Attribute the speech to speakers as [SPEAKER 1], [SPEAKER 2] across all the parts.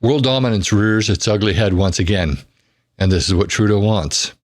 [SPEAKER 1] World dominance rears its ugly head once again, and this is what Trudeau wants.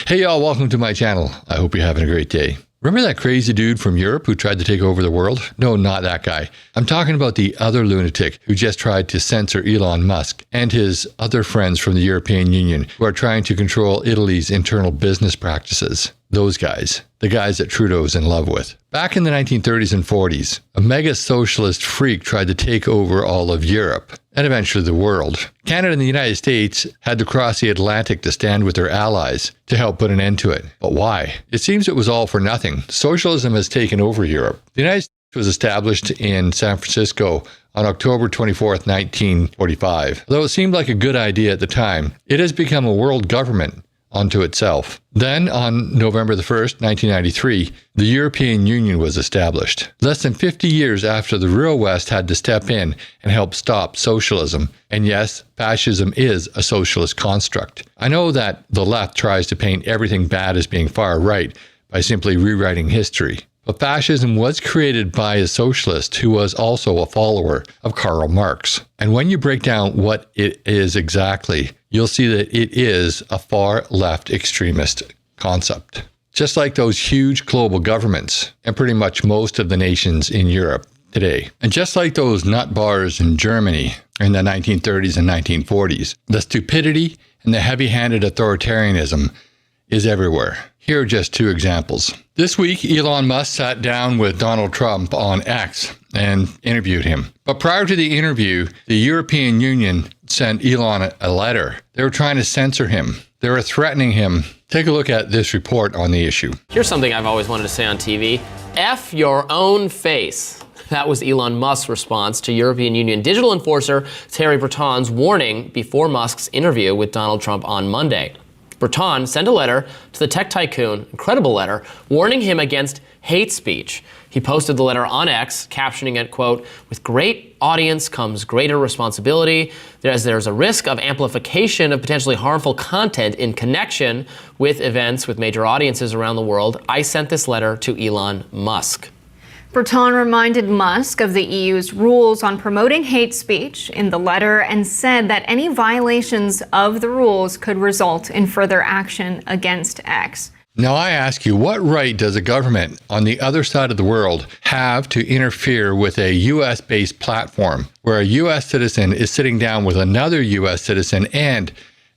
[SPEAKER 1] Hey y'all, welcome to my channel. I hope you're having a great day. Remember that crazy dude from Europe who tried to take over the world? No, not that guy. I'm talking about the other lunatic who just tried to censor Elon Musk and his other friends from the European Union who are trying to control Italy's internal business practices. Those guys. The guys that Trudeau's in love with. Back in the 1930s and 40s, a mega socialist freak tried to take over all of Europe and eventually the world. Canada and the United States had to cross the Atlantic to stand with their allies to help put an end to it. But why? It seems it was all for nothing. Socialism has taken over Europe. The United States was established in San Francisco on October 24th, 1945. Though it seemed like a good idea at the time, it has become a world government unto itself. Then, on November the 1st, 1993, the European Union was established. Less than 50 years after the real West had to step in and help stop socialism. And yes, fascism is a socialist construct. I know that the left tries to paint everything bad as being far right by simply rewriting history. But fascism was created by a socialist who was also a follower of Karl Marx. And when you break down what it is exactly, you'll see that it is a far left extremist concept. Just like those huge global governments and pretty much most of the nations in Europe today. And just like those nut bars in Germany in the 1930s and 1940s, the stupidity and the heavy-handed authoritarianism is everywhere. Here are just two examples. This week, Elon Musk sat down with Donald Trump on X and interviewed him. But prior to the interview, the European Union sent Elon a letter. They were trying to censor him. They were threatening him. Take a look at this report on the issue.
[SPEAKER 2] Here's something I've always wanted to say on TV. F your own face. That was Elon Musk's response to European Union digital enforcer Thierry Breton's warning before Musk's interview with Donald Trump on Monday. Breton sent a letter to the tech tycoon, incredible letter, warning him against hate speech. He posted the letter on X, captioning it, quote, "With great audience comes greater responsibility. There's a risk of amplification of potentially harmful content in connection with events with major audiences around the world. I sent this letter to Elon Musk."
[SPEAKER 3] Breton reminded Musk of the EU's rules on promoting hate speech in the letter and said that any violations of the rules could result in further action against X.
[SPEAKER 1] Now I ask you, what right does a government on the other side of the world have to interfere with a US-based platform where a US citizen is sitting down with another US citizen and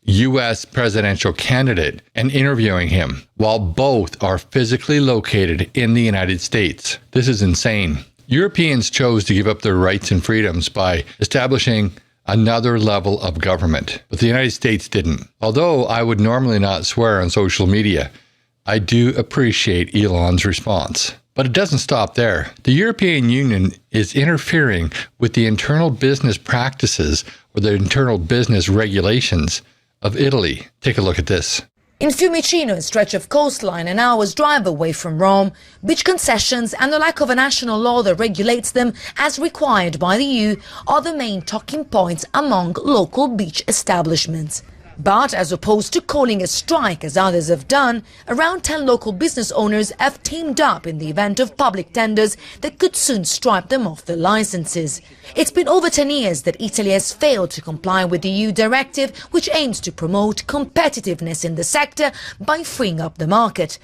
[SPEAKER 1] U.S. presidential candidate and interviewing him while both are physically located in the United States? This is insane. Europeans chose to give up their rights and freedoms by establishing another level of government, but the United States didn't. Although I would normally not swear on social media, I do appreciate Elon's response. But it doesn't stop there. The European Union is interfering with the internal business practices or the internal business regulations of Italy. Take a look at this.
[SPEAKER 4] In Fiumicino, a stretch of coastline an hour's drive away from Rome, beach concessions and the lack of a national law that regulates them as required by the EU are the main talking points among local beach establishments. But as opposed to calling a strike as others have done, around 10 local business owners have teamed up in the event of public tenders that could soon stripe them off their licenses. It's been over 10 years that Italy has failed to comply with the EU directive which aims to promote competitiveness in the sector by freeing up the market.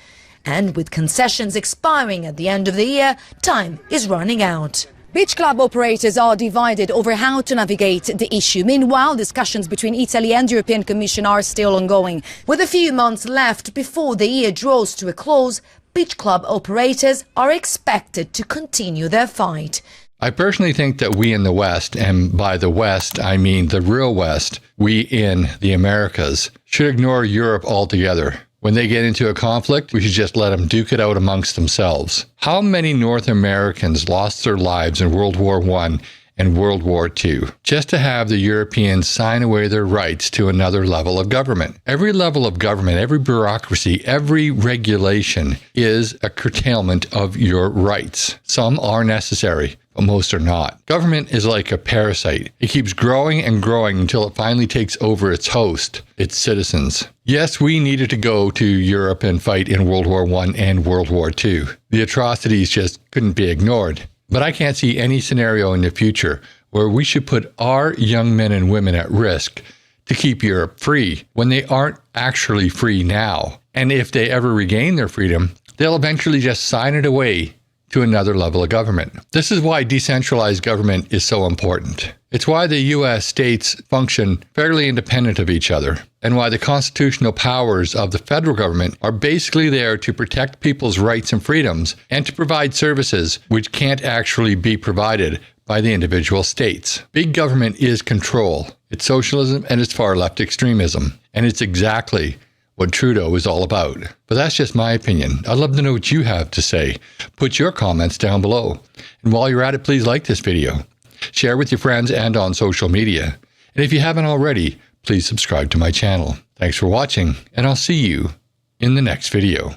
[SPEAKER 4] And with concessions expiring at the end of the year, time is running out. Beach club operators are divided over how to navigate the issue. Meanwhile, discussions between Italy and the European Commission are still ongoing. With a few months left before the year draws to a close, beach club operators are expected to continue their fight.
[SPEAKER 1] I personally think that we in the West, and by the West I mean the real West, we in the Americas, should ignore Europe altogether. When they get into a conflict, we should just let them duke it out amongst themselves. How many North Americans lost their lives in World War I and World War II just to have the Europeans sign away their rights to another level of government? Every level of government, every bureaucracy, every regulation is a curtailment of your rights. Some are necessary, but most are not. Government is like a parasite. It keeps growing and growing until it finally takes over its host, its citizens. Yes, we needed to go to Europe and fight in World War I and World War II. The atrocities just couldn't be ignored. But I can't see any scenario in the future where we should put our young men and women at risk to keep Europe free when they aren't actually free now. And if they ever regain their freedom, they'll eventually just sign it away to another level of government. This is why decentralized government is so important. It's why the US states function fairly independent of each other, and why the constitutional powers of the federal government are basically there to protect people's rights and freedoms and to provide services which can't actually be provided by the individual states. Big government is control. It's socialism and it's far left extremism. And it's exactly what Trudeau is all about. But that's just my opinion. I'd love to know what you have to say. Put your comments down below. And while you're at it, please like this video. Share with your friends and on social media. And if you haven't already, please subscribe to my channel. Thanks for watching, and I'll see you in the next video.